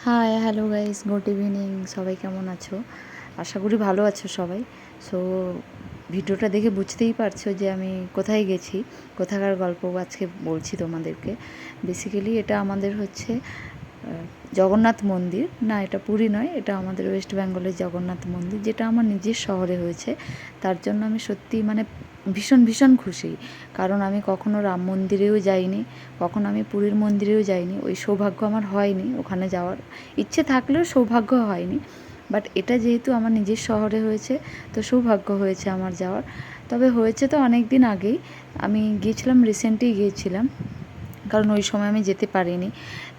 High, hello guys, good evening. সবাই কেমন আছো? আশা করি ভালো আছো সবাই। সো ভিডিওটা দেখে বুঝতেই পারছো যে আমি কোথায় গেছি, কোথাকার গল্প আজকে বলছি তোমাদেরকে। বেসিক্যালি এটা আমাদের হচ্ছে জগন্নাথ মন্দির। না, এটা পুরী নয়, এটা আমাদের ওয়েস্ট বেঙ্গলের জগন্নাথ মন্দির, যেটা আমার নিজের শহরে হয়েছে। তার জন্য আমি সত্যিই মানে ভীষণ ভীষণ খুশি। কারণ আমি কখনো রাম মন্দিরেও যাইনি, কখনো আমি পুরীর মন্দিরেও যাইনি। ওই সৌভাগ্য আমার হয়নি ওখানে যাওয়ার। ইচ্ছে থাকলেও সৌভাগ্য হয়নি। বাট এটা যেহেতু আমার নিজের শহরে হয়েছে, তো সৌভাগ্য হয়েছে আমার যাওয়ার। তবে হয়েছে তো অনেক দিন আগেই। আমি গিয়েছিলাম, রিসেন্টলি গিয়েছিলাম, কারণ ওই সময় আমি যেতে পারিনি।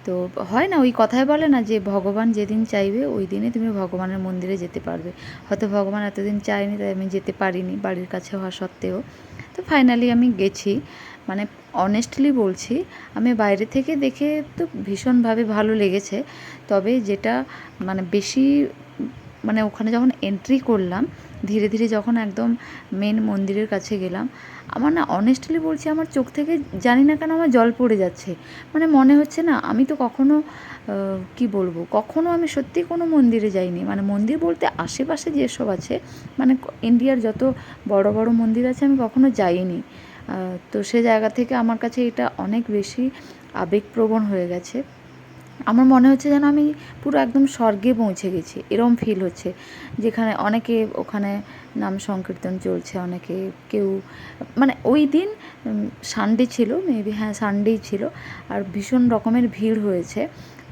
তো হয় না, ওই কথায় বলে না যে ভগবান যেদিন চাইবে ওই দিনে তুমি ভগবানের মন্দিরে যেতে পারবে। হয়তো ভগবান এতদিন চায়নি, তাই আমি যেতে পারিনি বাড়ির কাছে হওয়া সত্ত্বেও। তো ফাইনালি আমি গেছি। মানে অনেস্টলি বলছি, আমি বাইরে থেকে দেখে তো ভীষণভাবে ভালো লেগেছে। তবে যেটা মানে বেশি মানে ওখানে যখন এন্ট্রি করলাম, ধীরে ধীরে যখন একদম মেন মন্দিরের কাছে গেলাম, আমার না অনেস্টলি বলছি, আমার চোখ থেকে জানি না কেন আমার জল পড়ে যাচ্ছে। মানে মনে হচ্ছে না আমি তো কখনো কি বলবো, কখনো আমি সত্যি কোনো মন্দিরে যাইনি। মানে মন্দির বলতে আশেপাশে যেসব আছে, মানে ইন্ডিয়ার যত বড় বড় মন্দির আছে আমি কখনো যাইনি। তো সে জায়গা থেকে আমার কাছে এটা অনেক বেশি আবেগপ্রবণ হয়ে গেছে। আমার মনে হচ্ছে যেন আমি পুরো একদম স্বর্গে পৌঁছে গেছি, এরম ফিল হচ্ছে। যেখানে অনেকে ওখানে নাম সংকীর্তন চলছে, অনেকে কেউ মানে ওই দিন সানডে ছিল, মেবি, হ্যাঁ সানডেই ছিল। আর ভীষণ রকমের ভিড় হয়েছে।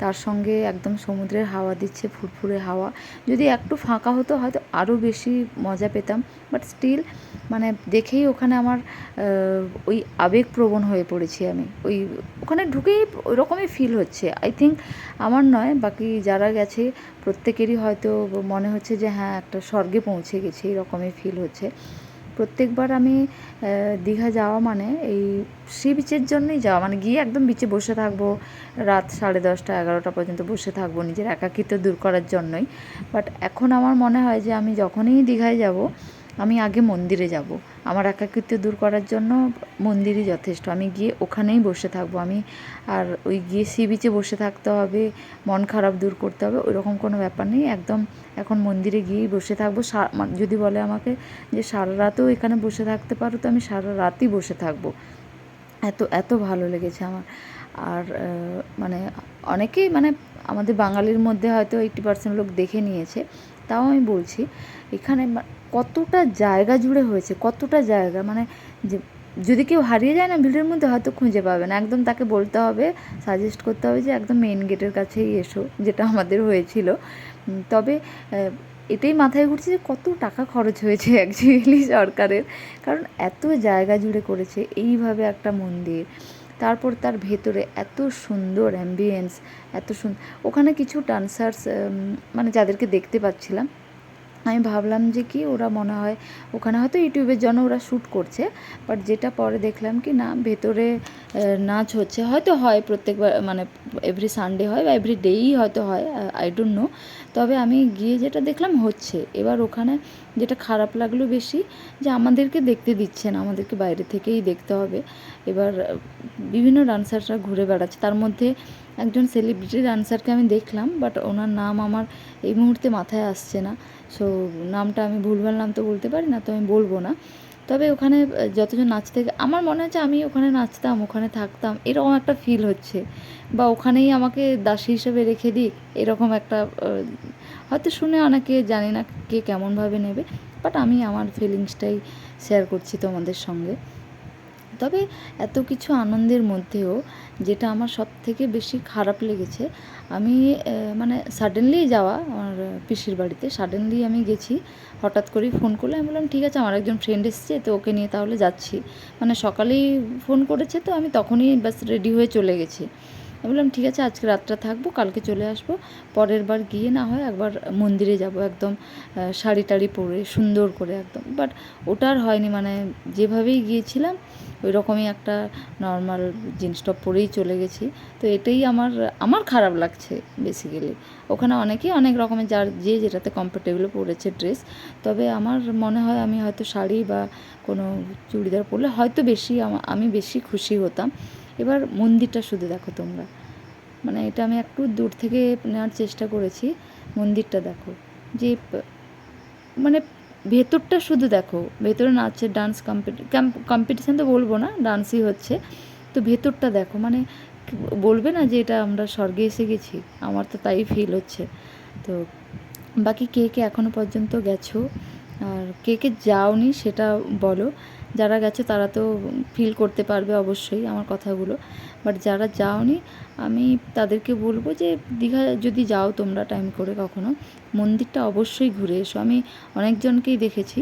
তার সঙ্গে একদম সমুদ্রের হাওয়া দিচ্ছে, ফুরফুরে হাওয়া। যদি একটু ফাঁকা হতো হয়তো আরও বেশি মজা পেতাম। বাট স্টিল মানে দেখেই ওখানে আমার ওই আবেগপ্রবণ হয়ে পড়েছি আমি। ওখানে ঢুকেই ওই রকমই ফিল হচ্ছে। আই থিঙ্ক আমার নয়, বাকি যারা গেছে প্রত্যেকেরই হয়তো মনে হচ্ছে যে হ্যাঁ, একটা স্বর্গে পৌঁছে গেছি, এরকমই ফিল হচ্ছে। প্রত্যেকবার আমি দীঘা যাওয়া মানে এই সি বিচের জন্যই যাওয়া, মানে গিয়ে একদম বিচে বসে থাকবো, রাত 10:30 11টা পর্যন্ত বসে থাকবো, নিজের একাকিত্ব দূর করার জন্যই। বাট এখন আমার মনে হয় যে আমি যখনই দীঘায় যাব, আমি আগে মন্দিরে যাব। আমার একাকিত্ব দূর করার জন্য মন্দিরই যথেষ্ট। আমি গিয়ে ওখানেই বসে থাকবো। আমি আর ওই গিয়ে সি বিচে বসে থাকতে হবে, মন খারাপ দূর করতে হবে, ওইরকম কোনো ব্যাপার নেই। একদম এখন মন্দিরে গিয়েই বসে থাকবো। যদি বলে আমাকে যে সারা রাতেও এখানে বসে থাকতে পারো, তো আমি সারা রাতই বসে থাকবো। এত এত ভালো লেগেছে আমার। আর মানে অনেকেই মানে আমাদের বাঙালির মধ্যে হয়তো 80% লোক দেখে নিয়েছে। তাও আমি বলছি, এখানে কতটা জায়গা জুড়ে হয়েছে, কতটা জায়গা, মানে যে যদি কেউ হারিয়ে যায় না ভিড়ের মধ্যে, হয়তো খুঁজে পাবে না। একদম তাকে বলতে হবে, সাজেস্ট করতে হবে যে একদম মেন গেটের কাছেই এসো, যেটা আমাদের হয়েছিল। তবে এটাই মাথায় ঘুরছে যে কত টাকা খরচ হয়েছে অ্যাকচুয়ালি সরকারের। কারণ এত জায়গা জুড়ে করেছে এইভাবে একটা মন্দির। তারপর তার ভেতরে এত সুন্দর অ্যাম্বিয়েন্স, এত সুন্দর। ওখানে কিছু ডান্সার্স, মানে যাদেরকে দেখতে পাচ্ছিলাম, আমি ভাবলাম যে কি ওরা মনে হয় ওখানে হয়তো ইউটিউবের জন্য ওরা শ্যুট করছে। বাট যেটা পরে দেখলাম কি না, ভেতরে নাচ হচ্ছে। হয়তো হয় প্রত্যেকবার, মানে এভরি সানডে হয় বা এভরি ডেই হয়তো হয়, আই ডোন্ট নো। তবে আমি গিয়ে যেটা দেখলাম হচ্ছে। এবার ওখানে যেটা খারাপ লাগলো বেশি, যে আমাদেরকে দেখতে দিচ্ছে না, আমাদেরকে বাইরে থেকেই দেখতে হবে। এবার বিভিন্ন ডান্সাররা ঘুরে বেড়াচ্ছে, তার মধ্যে একজন সেলিব্রিটি ডান্সারকে আমি দেখলাম, বাট ওনার নাম আমার এই মুহূর্তে মাথায় আসছে না। সো নামটা আমি ভুলভাল নাম তো বলতে পারি না, তো আমি বলবো না। তবে ওখানে যতজন নাচতে, আমার মনে হচ্ছে আমি ওখানে নাচতাম, ওখানে থাকতাম, এরকম একটা ফিল হচ্ছে। বা ওখানেই আমাকে দাসী হিসেবে রেখে দিক, এরকম একটা হয়তো শুনে অনেকে জানি না কে কেমনভাবে নেবে। বাট আমি আমার ফিলিংসটাই শেয়ার করছি তোমাদের সঙ্গে। তবে এত কিছু আনন্দের মধ্যেও যেটা আমার সবথেকে বেশি খারাপ লেগেছে, আমি মানে সাডেনলি যাওয়া আমার পিসির বাড়িতে, সাডেনলি আমি গেছি। হঠাৎ করেই ফোন করলো, আমি বললাম ঠিক আছে, আমার একজন ফ্রেন্ড এসছে, তো ওকে নিয়ে তাহলে যাচ্ছি। মানে সকালেই ফোন করেছে, তো আমি তখনই ব্যাস রেডি হয়ে চলে গেছি। আমি বললাম ঠিক আছে, আজকে রাতটা থাকবো, কালকে চলে আসবো। পরের বার গিয়ে না হয় একবার মন্দিরে যাব একদম শাড়ি টাড়ি পরে সুন্দর করে একদম। বাট ওটা আর হয়নি। মানে যেভাবেই গিয়েছিলাম ওই রকমই একটা নর্মাল জিন্স টপ পরেই চলে গেছি। তো এটাই আমার আমার খারাপ লাগছে বেসিক্যালি। ওখানে অনেকেই অনেক রকমের, যার যে যেটাতে কমফোর্টেবল পরেছে ড্রেস। তবে আমার মনে হয় আমি হয়তো শাড়ি বা কোনো চুড়িদার পরলে হয়তো বেশি আমি বেশি খুশি হতাম। এবার মন্দিরটা শুধু দেখো তোমরা। মানে এটা আমি একটু দূর থেকে নেওয়ার চেষ্টা করেছি। মন্দিরটা দেখো, যে মানে ভেতরটা শুধু দেখো, ভেতরে নাচের ডান্স কম্পিটিশান তো বলবো না, ডান্সই হচ্ছে। তো ভেতরটা দেখো, মানে বলবে না যে এটা আমরা স্বর্গে এসে গেছি, আমার তো তাই ফিল হচ্ছে। তো বাকি কে কে এখনও পর্যন্ত গেছো আর কে কে যাওনি সেটা বলো। যারা গেছো তারা তো ফিল করতে পারবে অবশ্যই আমার কথাগুলো, বাট যারা যাওনি আমি তাদেরকে বলবো যে দীঘা যদি যাও তোমরা টাইম করে কখনো, মন্দিরটা অবশ্যই ঘুরে এসো। আমি অনেকজনকেই দেখেছি,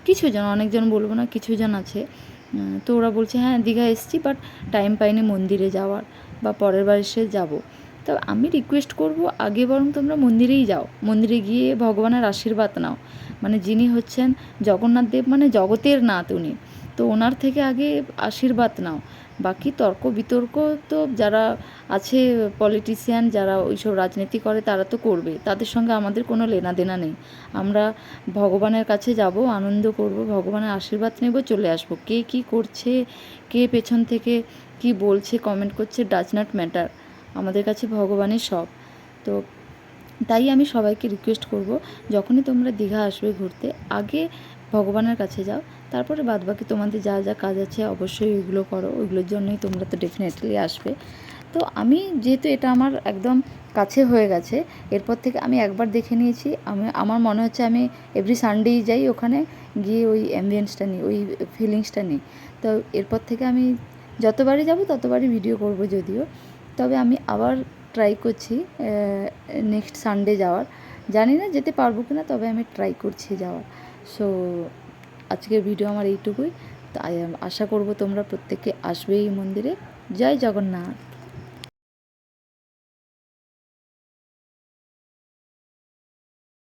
কিছুজন, অনেকজন বলবো না, কিছুজন আছে তো ওরা বলছে হ্যাঁ দীঘা এসছি বাট টাইম পাইনি মন্দিরে যাওয়ার, বা পরের বার এসে যাবো। তো আমি রিকোয়েস্ট করব আগে বরং তোমরা মন্দিরেই যাও, মন্দিরে গিয়ে ভগবানের আশীর্বাদ নাও। মানে যিনি হচ্ছেন জগন্নাথ দেব, মানে জগতের নাথ উনি, তো ওনার থেকে আগে আশীর্বাদ নাও। বাকি তর্ক বিতর্ক তো যারা আছে পলিটিশিয়ান, যারা ওইসব রাজনীতি করে তারা তো করবে, তাদের সঙ্গে আমাদের কোনো লেনা দেনা নেই। আমরা ভগবানের কাছে যাব, আনন্দ করব, ভগবানের আশীর্বাদ নেব, চলে আসবো। কে কী করছে, কে পেছন থেকে কি বলছে, কমেন্ট করছে, ডাজ নট ম্যাটার, আমাদের কাছে ভগবানই সব। তো তাই আমি সবাইকে রিকোয়েস্ট করব, যখনই তোমরা দীঘা আসবে ঘুরতে, আগে ভগবানের কাছে যাও, তারপরে বাদবাকি তোমাদের যা যা কাজ আছে অবশ্যই ওইগুলো করো, ওইগুলোর জন্যই তোমরা তো ডেফিনেটলি আসবে। তো আমি যেহেতু এটা আমার একদম কাছে হয়ে গেছে, এরপর থেকে আমি একবার দেখে নিয়েছি, আমার মনে হচ্ছে আমি এভরি সানডেই যাই ওখানে, গিয়ে ওই অ্যাম্বিয়েন্সটা নিই, ওই ফিলিংসটা নিই। তো এরপর থেকে আমি যতবারই যাব ততবারই ভিডিও করব যদিও, তবে আমি আবার ট্রাই করছি নেক্সট সানডে যাওয়ার। জানি না যেতে পারবো কি না, তবে আমি ট্রাই করছি যাওয়ার। সো আজকের ভিডিও আমার এইটুকুই। তাই আশা করব তোমরা প্রত্যেকে আসবে এই মন্দিরে। জয় জগন্নাথ।